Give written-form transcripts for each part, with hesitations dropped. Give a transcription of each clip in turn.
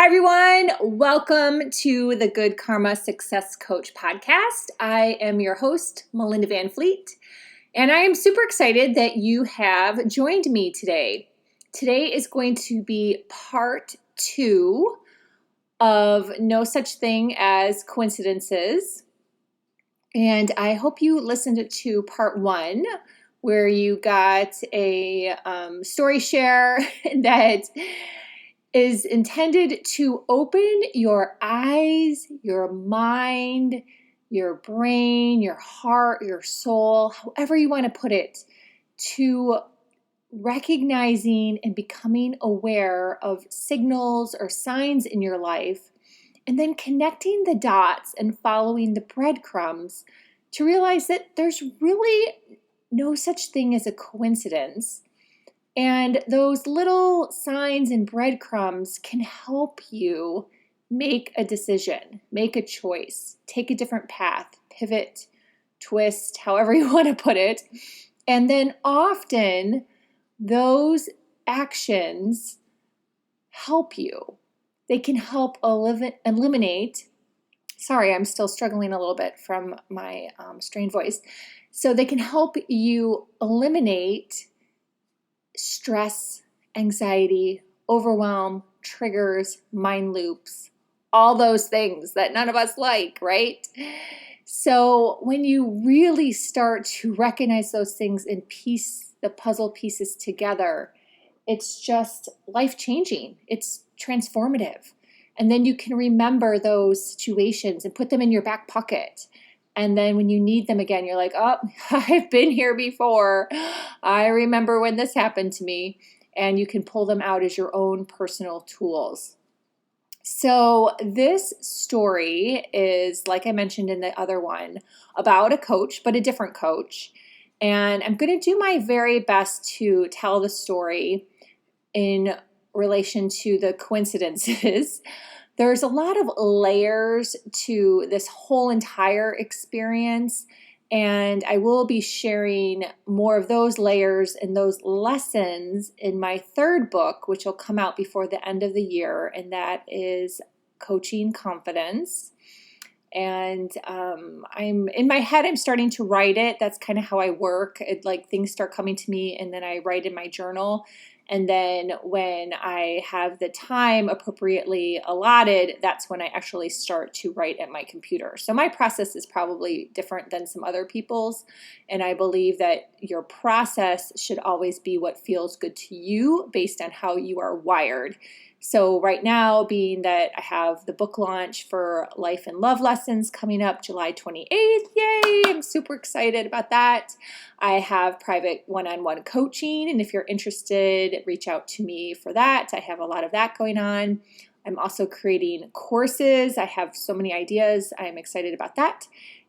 Hi, everyone. Welcome to the Good Karma Success Coach podcast. I am your host, Melinda Van Fleet, and I am super excited that you have joined me today. Today is going to be part 2 of No Such Thing as Coincidences. And I hope you listened to part 1, where you got a story share that is intended to open your eyes, your mind, your brain, your heart, your soul, however you want to put it, to recognizing and becoming aware of signals or signs in your life, and then connecting the dots and following the breadcrumbs to realize that there's really no such thing as a coincidence. And those little signs and breadcrumbs can help you make a decision, make a choice, take a different path, pivot, twist, however you want to put it. And then often those actions help you. They can help eliminate. Sorry, I'm still struggling a little bit from my strained voice. So they can help you eliminate stress, anxiety, overwhelm, triggers, mind loops, all those things that none of us like, right? So when you really start to recognize those things and piece the puzzle pieces together, it's just life-changing. It's transformative. And then you can remember those situations and put them in your back pocket. And then when you need them again, you're like, oh, I've been here before. I remember when this happened to me. And you can pull them out as your own personal tools. So this story is, like I mentioned in the other one, about a coach, but a different coach. And I'm going to do my very best to tell the story in relation to the coincidences. There's a lot of layers to this whole entire experience, and I will be sharing more of those layers and those lessons in my third book, which will come out before the end of the year, and that is Coaching Confidence. And I'm in my head, I'm starting to write it. That's kind of how I work. Things start coming to me, and then I write in my journal. And then when I have the time appropriately allotted, that's when I actually start to write at my computer. So my process is probably different than some other people's. And I believe that your process should always be what feels good to you based on how you are wired. So right now, being that I have the book launch for Life and Love Lessons coming up July 28th, yay, I'm super excited about that. I have private one-on-one coaching, and if you're interested, reach out to me for that. I have a lot of that going on. I'm also creating courses. I have so many ideas. I'm excited about that.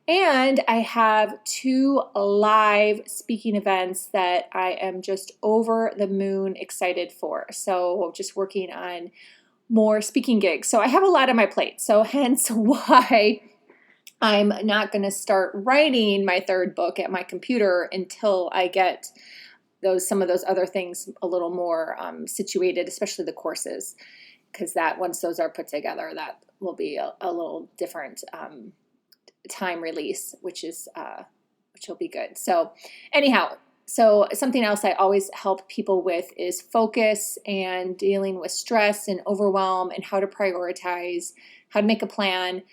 And I have 2 live speaking events that I am just over the moon excited for. So just working on more speaking gigs. So I have a lot on my plate. So hence why I'm not going to start writing my third book at my computer until I get some of those other things a little more situated, especially the courses, because that once those are put together, that will be a little different time release, which will be good. So anyhow, so something else I always help people with is focus and dealing with stress and overwhelm and how to prioritize, how to make a plan.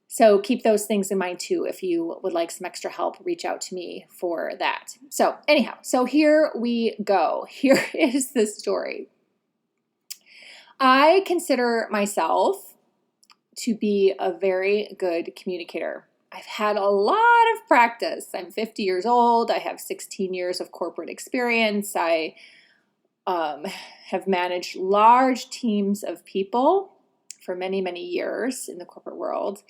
So keep those things in mind too. If you would like some extra help, reach out to me for that. So anyhow, so here we go. Here is the story. I consider myself to be a very good communicator. I've had a lot of practice. I'm 50 years old. I have 16 years of corporate experience. I have managed large teams of people for many, many years in the corporate world,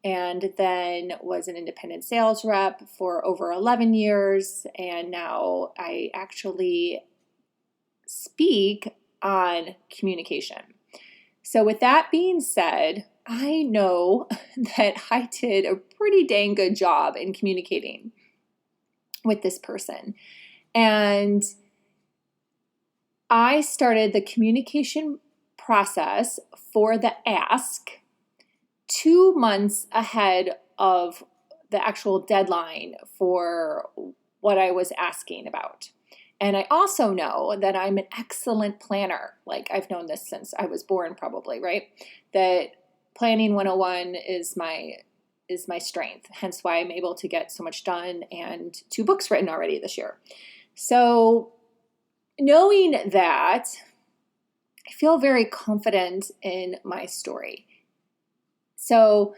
and then was an independent sales rep for over 11 years. And now I actually speak on communication. So with that being said, I know that I did a pretty dang good job in communicating with this person. And I started the communication process for the ask 2 months ahead of the actual deadline for what I was asking about. And I also know that I'm an excellent planner. Like, I've known this since I was born, probably, right? That planning 101 is my strength, hence why I'm able to get so much done and 2 books written already this year. So knowing that, I feel very confident in my story. So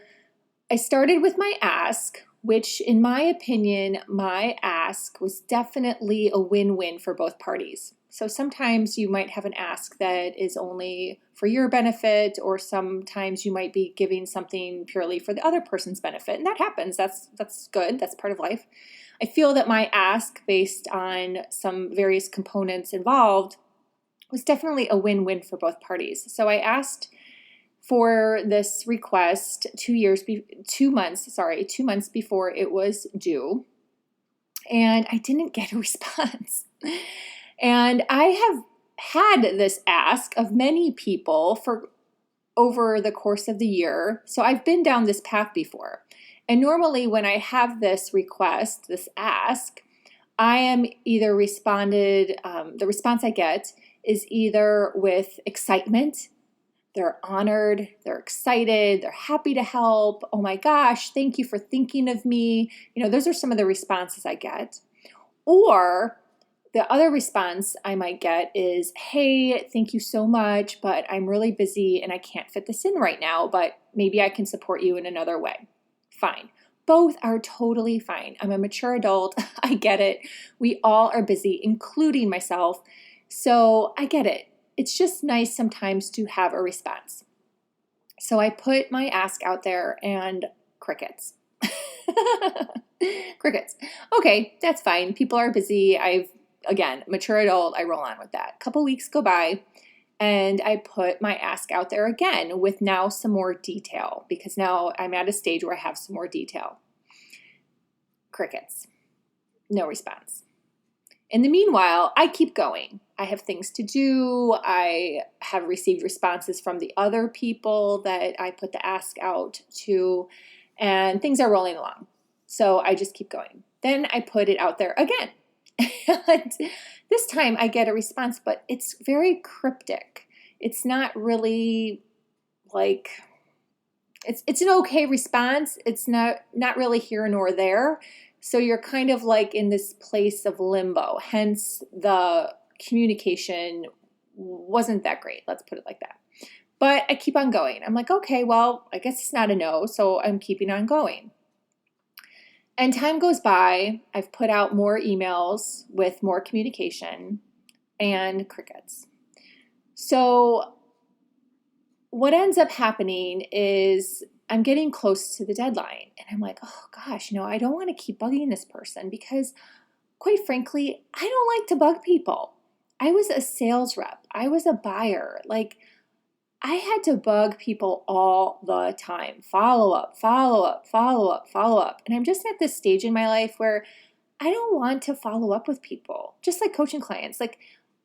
I started with my ask, which in my opinion, my ask was definitely a win-win for both parties. So sometimes you might have an ask that is only for your benefit, or sometimes you might be giving something purely for the other person's benefit. And that happens. That's good. That's part of life. I feel that my ask, based on some various components involved, was definitely a win-win for both parties. So I asked for this request 2 months before it was due, and I didn't get a response. And I have had this ask of many people for over the course of the year, so I've been down this path before. And normally when I have this request, this ask, I am either the response I get is either with excitement. They're honored, they're excited, they're happy to help. Oh my gosh, thank you for thinking of me. Those are some of the responses I get. Or the other response I might get is, hey, thank you so much, but I'm really busy and I can't fit this in right now, but maybe I can support you in another way. Fine. Both are totally fine. I'm a mature adult. I get it. We all are busy, including myself. So I get it. It's just nice sometimes to have a response. So I put my ask out there and crickets. Crickets. Okay, that's fine. People are busy. Again, mature adult, I roll on with that. A couple weeks go by and I put my ask out there again with now some more detail, because now I'm at a stage where I have some more detail. Crickets. No response. In the meanwhile, I keep going. I have things to do. I have received responses from the other people that I put the ask out to, and things are rolling along. So I just keep going. Then I put it out there again. And this time I get a response, but it's very cryptic. It's not really like, it's an okay response. It's not really here nor there. So you're kind of like in this place of limbo. Hence, the communication wasn't that great. Let's put it like that. But I keep on going. I'm like, okay, well, I guess it's not a no, so I'm keeping on going. And time goes by. I've put out more emails with more communication, and crickets. So what ends up happening is I'm getting close to the deadline, and I'm like, oh gosh, I don't want to keep bugging this person, because quite frankly, I don't like to bug people. I was a sales rep. I was a buyer. Like, I had to bug people all the time. Follow up, follow up, follow up, follow up. And I'm just at this stage in my life where I don't want to follow up with people, just like coaching clients. Like,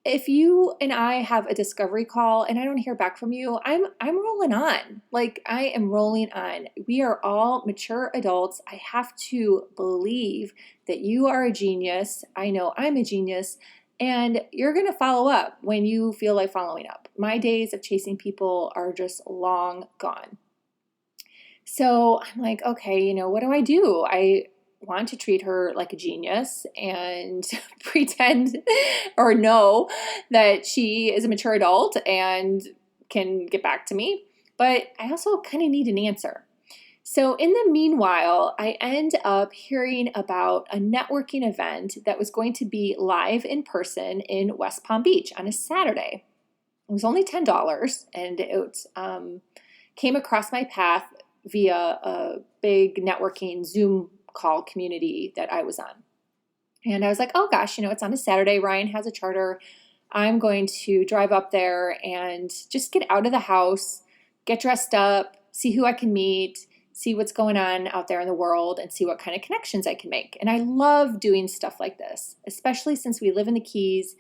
if you and I have a discovery call and I don't hear back from you, I'm rolling on. Like, I am rolling on. We are all mature adults. I have to believe that you are a genius. I know I'm a genius, and you're going to follow up when you feel like following up. My days of chasing people are just long gone. So I'm like, okay, what do I do? I want to treat her like a genius and pretend or know that she is a mature adult and can get back to me. But I also kind of need an answer. So in the meanwhile, I end up hearing about a networking event that was going to be live in person in West Palm Beach on a Saturday. It was only $10, and it came across my path via a big networking Zoom call community that I was on. And I was like, oh gosh, it's on a Saturday. Ryan has a charter. I'm going to drive up there and just get out of the house, get dressed up, see who I can meet, see what's going on out there in the world, and see what kind of connections I can make. And I love doing stuff like this, especially since we live in the Keys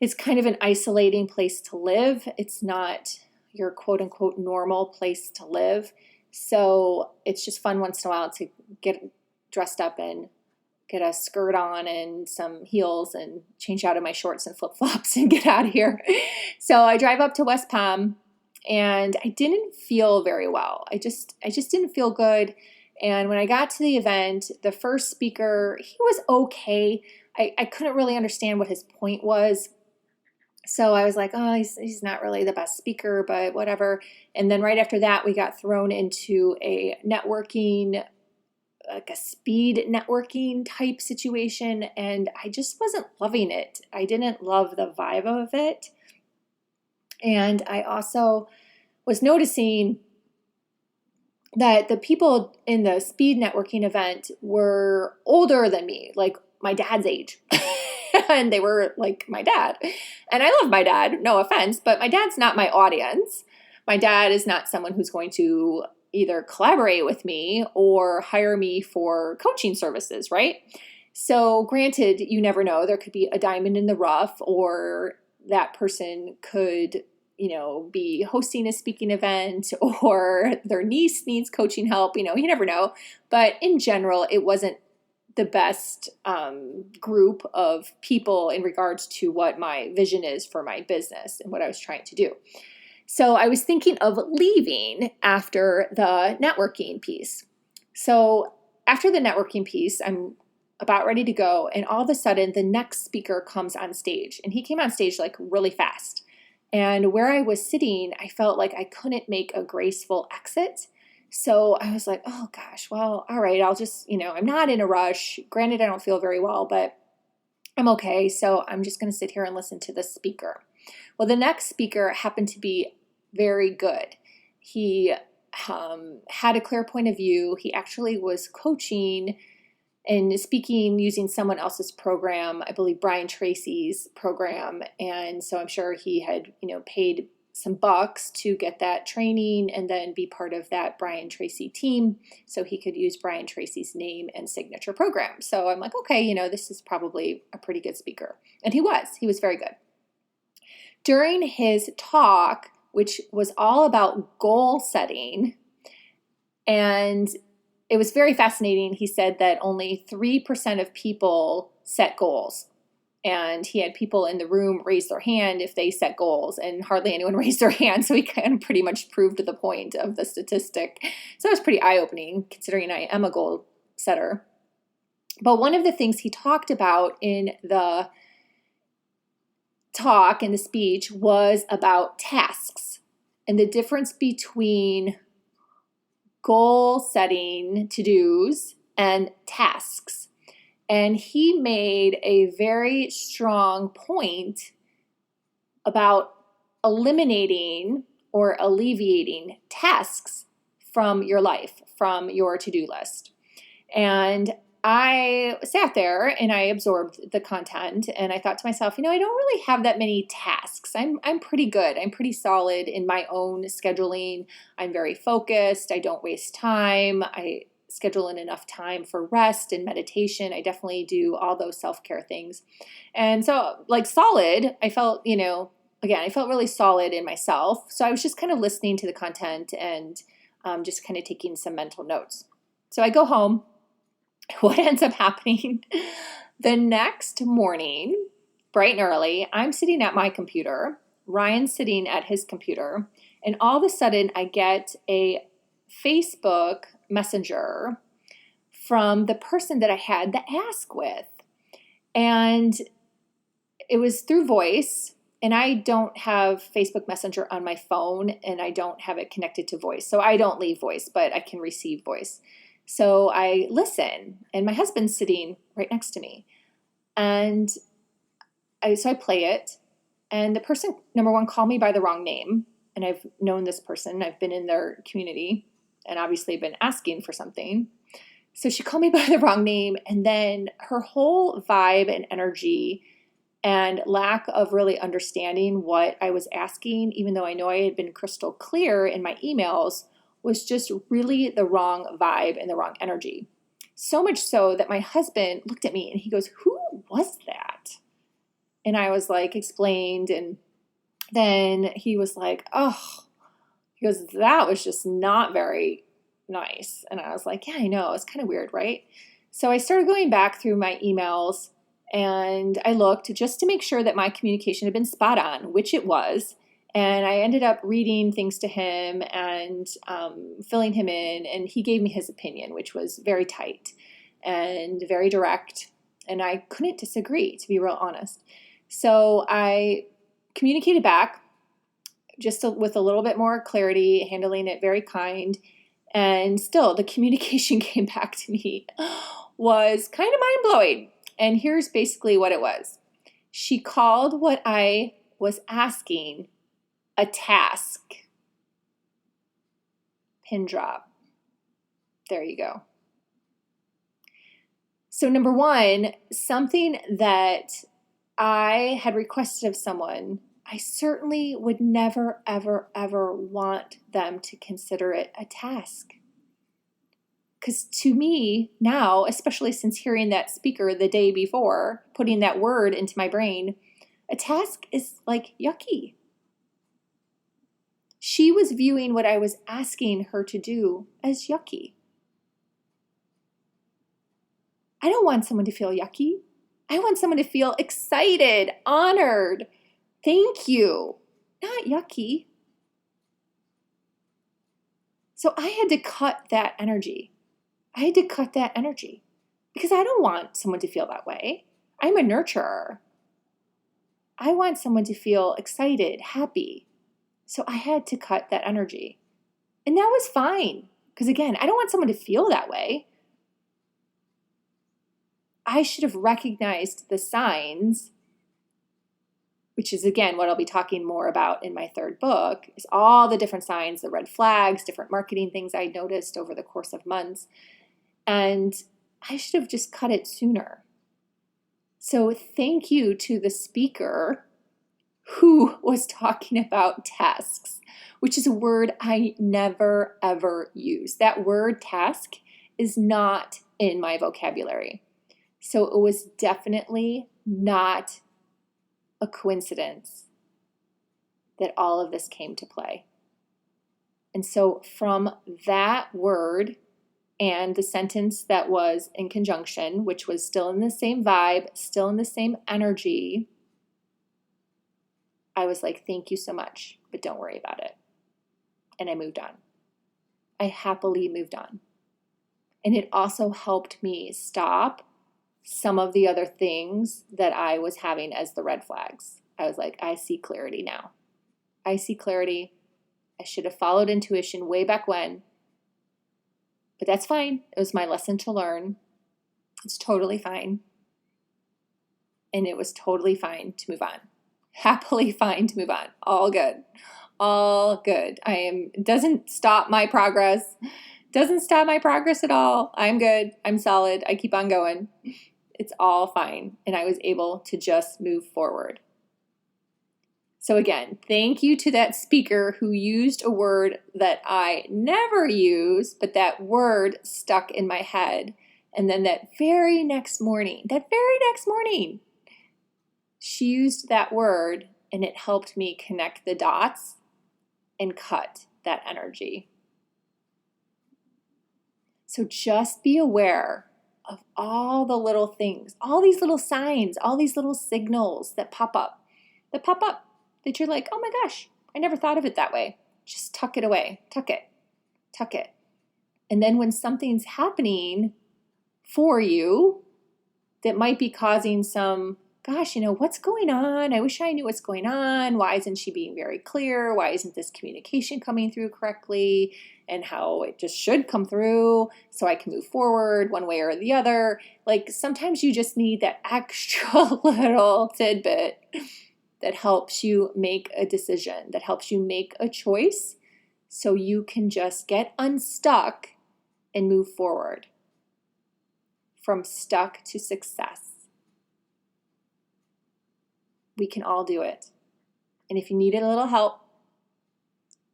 It's kind of an isolating place to live. It's not your quote unquote normal place to live. So it's just fun once in a while to get dressed up and get a skirt on and some heels and change out of my shorts and flip-flops and get out of here. So I drive up to West Palm and I didn't feel very well. I just didn't feel good. And when I got to the event, the first speaker, he was okay. I couldn't really understand what his point was. So I was like, oh, he's not really the best speaker, but whatever. And then right after that, we got thrown into a networking, like a speed networking type situation. And I just wasn't loving it. I didn't love the vibe of it. And I also was noticing that the people in the speed networking event were older than me, like my dad's age. And they were like my dad. And I love my dad, no offense, but my dad's not my audience. My dad is not someone who's going to either collaborate with me or hire me for coaching services, right? So granted, you never know. There could be a diamond in the rough, or that person could, be hosting a speaking event, or their niece needs coaching help. You never know. But in general, it wasn't the best group of people in regards to what my vision is for my business and what I was trying to do. So I was thinking of leaving after the networking piece. So after the networking piece, I'm about ready to go. And all of a sudden, the next speaker comes on stage. And he came on stage like really fast. And where I was sitting, I felt like I couldn't make a graceful exit. So I was like, oh gosh, well, all right, I'll just, I'm not in a rush. Granted, I don't feel very well, but I'm okay. So I'm just going to sit here and listen to the speaker. Well, the next speaker happened to be very good. He had a clear point of view. He actually was coaching and speaking using someone else's program, I believe Brian Tracy's program. And so I'm sure he had, paid some bucks to get that training and then be part of that Brian Tracy team so he could use Brian Tracy's name and signature program. So I'm like, okay, this is probably a pretty good speaker. And he was very good. During his talk, which was all about goal setting, and it was very fascinating. He said that only 3% of people set goals. And he had people in the room raise their hand if they set goals, and hardly anyone raised their hand. So he kind of pretty much proved the point of the statistic. So it was pretty eye-opening considering I am a goal setter. But one of the things he talked about in the talk and the speech was about tasks and the difference between goal setting, to-dos, and tasks. And he made a very strong point about eliminating or alleviating tasks from your life, from your to-do list. And I sat there and I absorbed the content and I thought to myself, I don't really have that many tasks. I'm pretty good. I'm pretty solid in my own scheduling. I'm very focused. I don't waste time. I schedule in enough time for rest and meditation. I definitely do all those self-care things. And so like solid, I felt, I felt really solid in myself. So I was just kind of listening to the content and just kind of taking some mental notes. So I go home. What ends up happening the next morning, bright and early, I'm sitting at my computer, Ryan's sitting at his computer, and all of a sudden I get a Facebook Messenger from the person that I had the ask with. And it was through voice, and I don't have Facebook Messenger on my phone, and I don't have it connected to voice. So I don't leave voice, but I can receive voice. So I listen, and my husband's sitting right next to me. And so I play it, and the person, number one, called me by the wrong name. And I've known this person. I've been in their community and obviously been asking for something. So she called me by the wrong name, and then her whole vibe and energy and lack of really understanding what I was asking, even though I know I had been crystal clear in my emails, was just really the wrong vibe and the wrong energy. So much so that my husband looked at me and he goes, "Who was that?" And I was like, explained. And then he was like, oh, he goes, that was just not very nice. And I was like, yeah, I know. It's kind of weird, right? So I started going back through my emails and I looked just to make sure that my communication had been spot on, which it was. And I ended up reading things to him and filling him in. And he gave me his opinion, which was very tight and very direct. And I couldn't disagree, to be real honest. So I communicated back just with a little bit more clarity, handling it very kind. And still, the communication came back to me was kind of mind-blowing. And here's basically what it was. She called what I was asking a task. Pin drop. There you go. So number one, something that I had requested of someone, I certainly would never, ever, ever want them to consider it a task. Because to me now, especially since hearing that speaker the day before, putting that word into my brain, a task is like yucky. She was viewing what I was asking her to do as yucky. I don't want someone to feel yucky. I want someone to feel excited, honored. Thank you. Not yucky. So I had to cut that energy. Because I don't want someone to feel that way. I'm a nurturer. I want someone to feel excited, happy. So I had to cut that energy. And that was fine. Because again, I don't want someone to feel that way. I should have recognized the signs, which is again what I'll be talking more about in my third book, is all the different signs, the red flags, different marketing things I noticed over the course of months. And I should have just cut it sooner. So thank you to the speaker who was talking about tasks, which is a word I never, ever use. That word task is not in my vocabulary. So it was definitely not a coincidence that all of this came to play. And so from that word and the sentence that was in conjunction, which was still in the same vibe, still in the same energy, I was like, thank you so much, but don't worry about it. And I moved on. I happily moved on. And it also helped me stop some of the other things that I was having as the red flags. I was like, I see clarity now. I see clarity. I should have followed intuition way back when. But that's fine. It was my lesson to learn. It's totally fine. And it was totally fine to move on. Happily fine to move on. All good. All good. Doesn't stop my progress. Doesn't stop my progress at all. I'm good. I'm solid. I keep on going. It's all fine. And I was able to just move forward. So again, thank you to that speaker who used a word that I never use, but that word stuck in my head. And then that very next morning, she used that word and it helped me connect the dots and cut that energy. So just be aware of all the little things, all these little signs, all these little signals that pop up, that you're like, oh my gosh, I never thought of it that way. Just tuck it away, tuck it. And then when something's happening for you that might be causing some, gosh, what's going on? I wish I knew what's going on. Why isn't she being very clear? Why isn't this communication coming through correctly? And how it just should come through so I can move forward one way or the other. Like sometimes you just need that extra little tidbit that helps you make a decision, that helps you make a choice so you can just get unstuck and move forward from stuck to success. We can all do it. And if you needed a little help,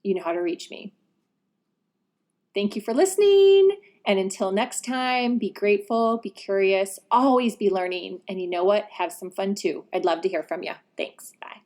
you know how to reach me. Thank you for listening, And until next time, be grateful, be curious, always be learning. And you know what? Have some fun too. I'd love to hear from you. Thanks. Bye.